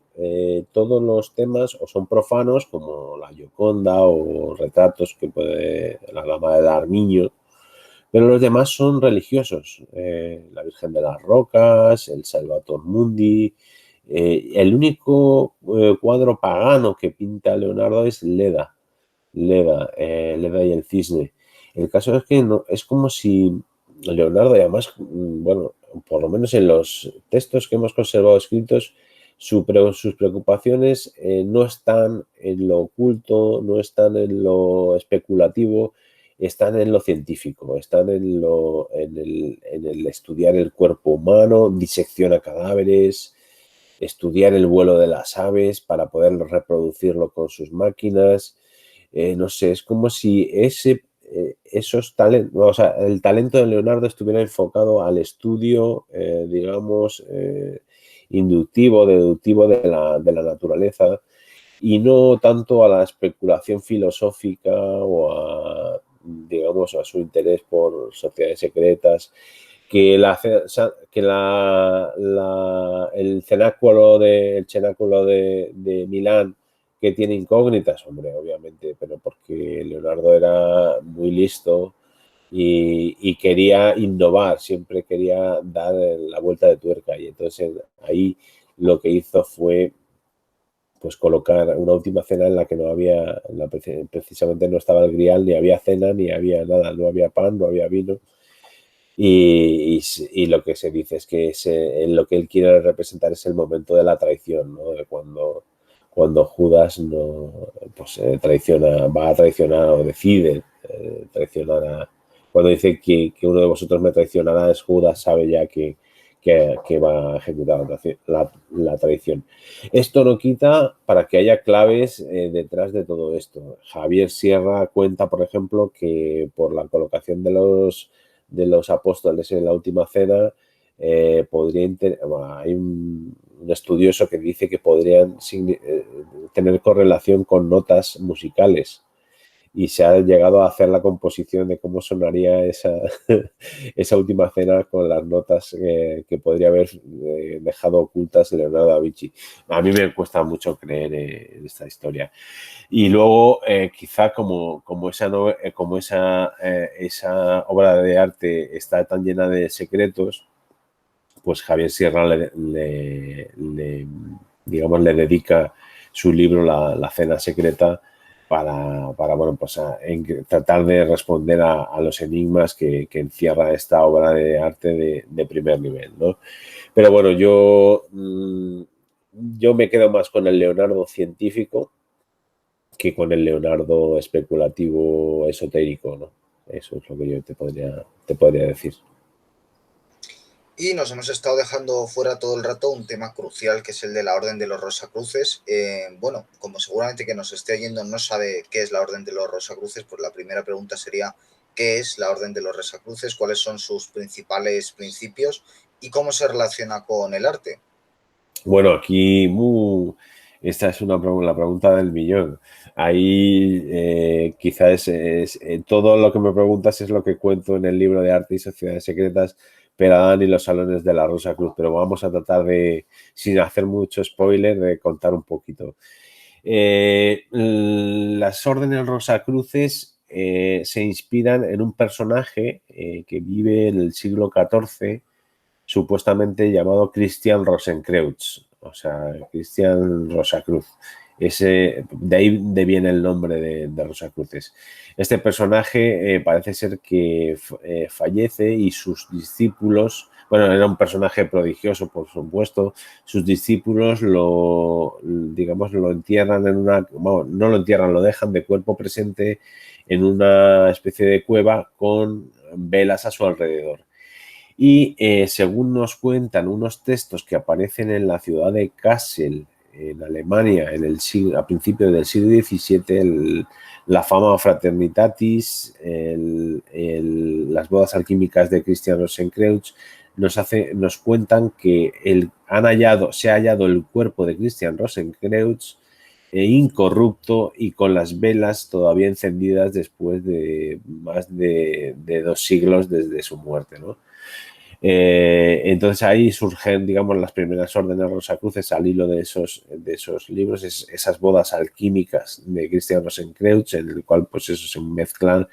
todos los temas o son profanos, como la Gioconda o retratos que puede la Dama de Armiño, pero los demás son religiosos. La Virgen de las Rocas, el Salvator Mundi. El único cuadro pagano que pinta Leonardo es Leda y el cisne. El caso es que no, es como si Leonardo, y además, bueno, por lo menos en los textos que hemos conservado escritos, sus preocupaciones no están en lo oculto, no están en lo especulativo, están en lo científico, están en el estudiar el cuerpo humano, disecciona cadáveres, estudiar el vuelo de las aves para poder reproducirlo con sus máquinas. No sé, es como si esos talentos, o sea, el talento de Leonardo estuviera enfocado al estudio, digamos, inductivo, deductivo de la naturaleza y no tanto a la especulación filosófica o a, digamos, a su interés por sociedades secretas, el cenáculo de Milán que tiene incógnitas, hombre, obviamente, pero porque Leonardo era muy listo y quería innovar, siempre quería dar la vuelta de tuerca y entonces ahí lo que hizo fue pues colocar una última cena en la que no había, precisamente no estaba el grial, ni había cena, ni había nada, no había pan, no había vino. Y lo que se dice es que lo que él quiere representar es el momento de la traición, ¿no? De cuando Judas no, pues, va a traicionar o decide traicionar cuando dice que uno de vosotros me traicionará, es Judas, sabe ya que va a ejecutar la traición. Esto no quita para que haya claves detrás de todo esto. Javier Sierra cuenta, por ejemplo, que por la colocación de los apóstoles en la última cena, hay un estudioso que dice que podrían tener correlación con notas musicales y se ha llegado a hacer la composición de cómo sonaría esa última cena con las notas que podría haber dejado ocultas Leonardo da Vinci. A mí me cuesta mucho creer en esta historia. Y luego, quizá como esa obra de arte está tan llena de secretos, pues Javier Sierra digamos, le dedica su libro La cena secreta para bueno, pues tratar de responder a los enigmas que encierra esta obra de arte de primer nivel, ¿no? Pero bueno, yo me quedo más con el Leonardo científico que con el Leonardo especulativo esotérico, ¿no? Eso es lo que yo te podría decir. Y nos hemos estado dejando fuera todo el rato un tema crucial que es el de la Orden de los Rosacruces. Bueno, como seguramente que nos esté oyendo no sabe qué es la Orden de los Rosacruces, pues la primera pregunta sería ¿qué es la Orden de los Rosacruces? ¿Cuáles son sus principales principios? ¿Y cómo se relaciona con el arte? Bueno, aquí esta es la pregunta del millón. Ahí quizás todo lo que me preguntas es lo que cuento en el libro de Arte y Sociedades Secretas, Peladán y los Salones de la Rosa Cruz, pero vamos a tratar de, sin hacer mucho spoiler, de contar un poquito. Las órdenes Rosacruces se inspiran en un personaje que vive en el siglo XIV, supuestamente llamado Christian Rosenkreuz, o sea, Christian Rosacruz. De ahí viene el nombre de Rosacruces. Este personaje parece ser que fallece y sus discípulos, bueno, era un personaje prodigioso, por supuesto, sus discípulos lo entierran bueno, no lo entierran, lo dejan de cuerpo presente en una especie de cueva con velas a su alrededor. Y según nos cuentan unos textos que aparecen en la ciudad de Kassel, en Alemania, a principios del siglo XVII, la Fama Fraternitatis, las bodas alquímicas de Christian Rosenkreutz, nos cuentan que se ha hallado el cuerpo de Christian Rosenkreutz incorrupto y con las velas todavía encendidas después de más de 2 siglos desde su muerte, ¿no? Entonces ahí surgen, digamos, las primeras órdenes rosacruces al hilo de esos libros, esas bodas alquímicas de Christian Rosenkreutz, en el cual pues eso se mezclan,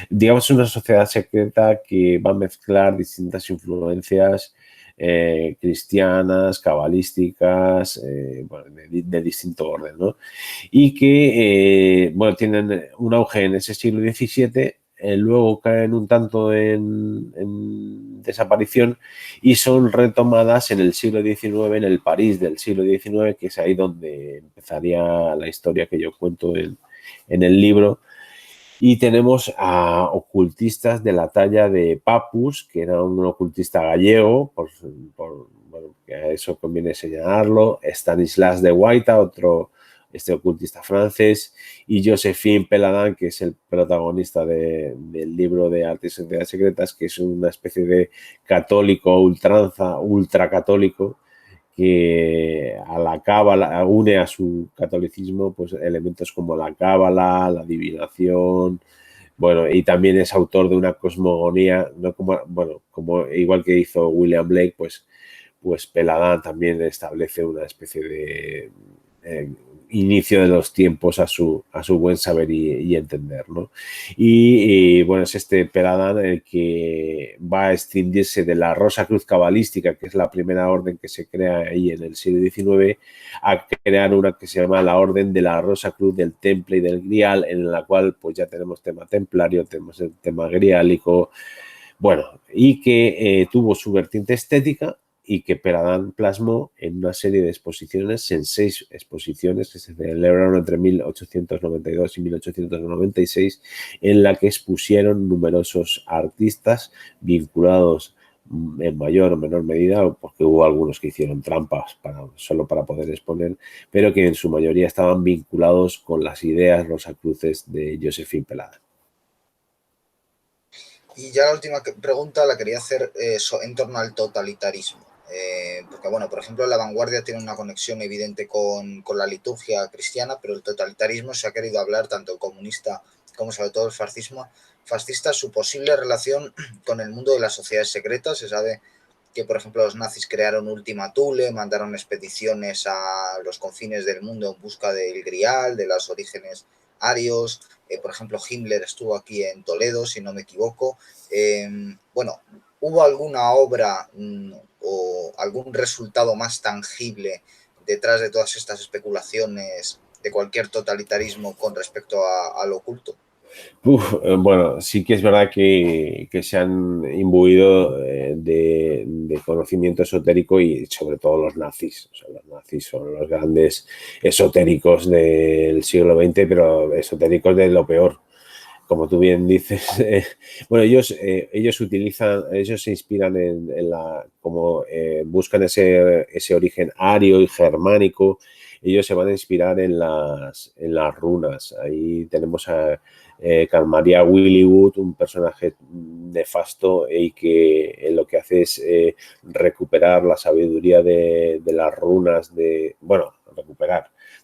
digamos, una sociedad secreta que va a mezclar distintas influencias cristianas, cabalísticas, bueno, de distinto orden, ¿no? Y que, bueno, tienen un auge en ese siglo XVII, luego caen un tanto en desaparición y son retomadas en el siglo XIX, en el París del siglo XIX, que es ahí donde empezaría la historia que yo cuento en el libro. Y tenemos a ocultistas de la talla de Papus, que era un ocultista gallego, bueno, que a eso conviene señalarlo, Stanislas de Guaita, otro ocultista francés, y Josephine Peladan, que es el protagonista del libro de Arte y Sociedades Secretas, que es una especie de católico ultranza, ultracatólico, que a la cábala une a su catolicismo pues elementos como la cábala, la adivinación, bueno, y también es autor de una cosmogonía, no como, bueno, como igual que hizo William Blake, pues Peladan también establece una especie de inicio de los tiempos a su buen saber y entender, ¿no? Y bueno, es Peladan el que va a extinguirse de la Rosa Cruz cabalística, que es la primera orden que se crea ahí en el siglo XIX, a crear una que se llama la Orden de la Rosa Cruz del Temple y del Grial, en la cual pues ya tenemos tema templario, tenemos el tema griálico, bueno, y que tuvo su vertiente estética y que Peladan plasmó en una serie de exposiciones, en 6 exposiciones que se celebraron entre 1892 y 1896, en la que expusieron numerosos artistas vinculados en mayor o menor medida, porque hubo algunos que hicieron trampas solo para poder exponer, pero que en su mayoría estaban vinculados con las ideas rosacruces de Josephine Peladan. Y ya la última pregunta la quería hacer en torno al totalitarismo. Porque, bueno, por ejemplo, la vanguardia tiene una conexión evidente con la liturgia cristiana, pero el totalitarismo se ha querido hablar, tanto el comunista como sobre todo el fascista, su posible relación con el mundo de las sociedades secretas. Se sabe que, por ejemplo, los nazis crearon Ultima Thule, mandaron expediciones a los confines del mundo en busca del Grial, de los orígenes arios. Por ejemplo, Himmler estuvo aquí en Toledo, si no me equivoco. Bueno, ¿hubo alguna obra o algún resultado más tangible detrás de todas estas especulaciones de cualquier totalitarismo con respecto a lo oculto? Bueno, sí que es verdad que se han imbuido de conocimiento esotérico y sobre todo los nazis. O sea, los nazis son los grandes esotéricos del siglo XX, pero esotéricos de lo peor. Como tú bien dices, bueno, ellos se inspiran buscan ese origen ario y germánico. Ellos se van a inspirar en las runas. Ahí tenemos a Carl Maria Willywood, un personaje nefasto y que lo que hace es recuperar la sabiduría de las runas,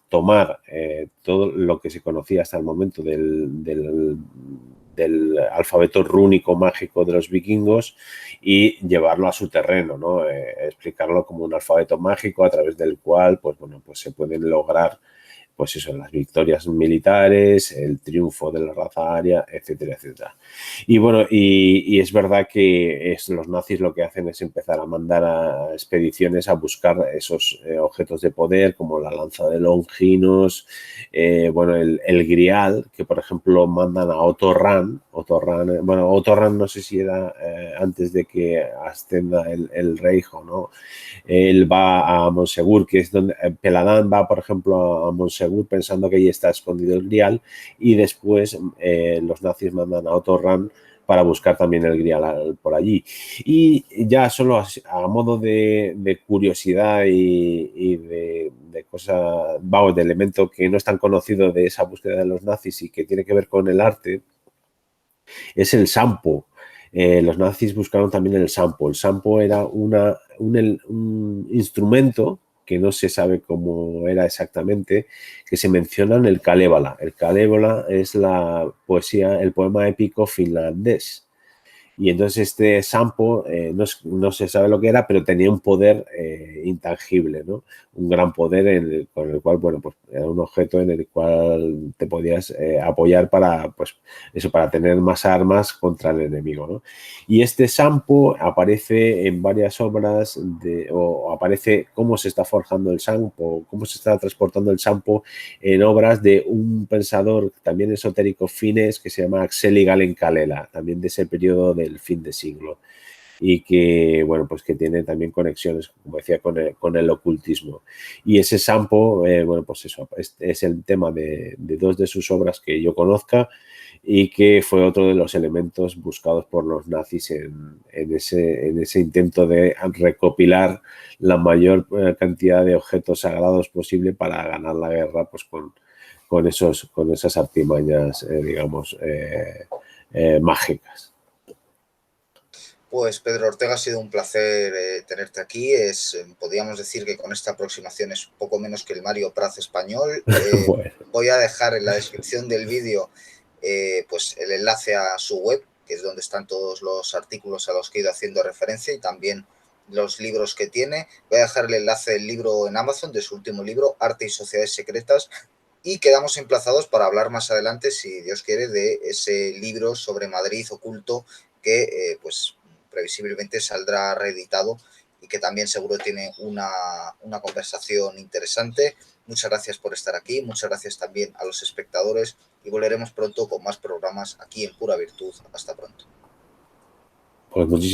tomar todo lo que se conocía hasta el momento del alfabeto rúnico mágico de los vikingos y llevarlo a su terreno, ¿no? Explicarlo como un alfabeto mágico a través del cual pues se pueden lograr pues eso, las victorias militares, el triunfo de la raza aria, etcétera, etcétera. Y bueno, y es verdad que los nazis lo que hacen es empezar a mandar a expediciones a buscar esos objetos de poder, como la lanza de Longinos, bueno, el Grial, que por ejemplo mandan a Otto Rahn, Otto Rahn no sé si era antes de que ascenda el Reich o no. Él va a Montsegur, que es donde Peladan va, por ejemplo, a Montsegur pensando que ahí está escondido el Grial, y después los nazis mandan a Otto Rahn para buscar también el Grial por allí. Y ya solo a modo de curiosidad y de cosa, vamos, de elemento que no es tan conocido de esa búsqueda de los nazis y que tiene que ver con el arte, es el sampo. Los nazis buscaron también el sampo. El sampo era un instrumento que no se sabe cómo era exactamente, que se menciona en el Kalevala. El Kalevala es la poesía, el poema épico finlandés. Y entonces este sampo no se sabe lo que era, pero tenía un poder intangible, ¿no? Un gran poder con el cual, bueno, pues era un objeto en el cual te podías apoyar para, pues, eso, para tener más armas contra el enemigo, ¿no? Y este sampo aparece en varias obras, o aparece cómo se está forjando el sampo, cómo se está transportando el sampo en obras de un pensador también esotérico finés que se llama Akseli Gallen-Kallela, también de ese periodo del fin de siglo, y que, bueno, pues que tiene también conexiones, como decía, con el ocultismo. Y ese sampo, bueno, pues eso, es el tema de dos de sus obras que yo conozca y que fue otro de los elementos buscados por los nazis en ese intento de recopilar la mayor cantidad de objetos sagrados posible para ganar la guerra, pues con esas artimañas, digamos, mágicas. Pues Pedro Ortega, ha sido un placer tenerte aquí. Podríamos decir que con esta aproximación es poco menos que el Mario Praz español. Bueno. Voy a dejar en la descripción del vídeo pues el enlace a su web, que es donde están todos los artículos a los que he ido haciendo referencia y también los libros que tiene. Voy a dejar el enlace del libro en Amazon, de su último libro, Arte y Sociedades Secretas, y quedamos emplazados para hablar más adelante, si Dios quiere, de ese libro sobre Madrid oculto que pues previsiblemente saldrá reeditado y que también seguro tiene una conversación interesante. Muchas gracias por estar aquí, muchas gracias también a los espectadores y volveremos pronto con más programas aquí en Pura Virtud. Hasta pronto. Pues muchísimas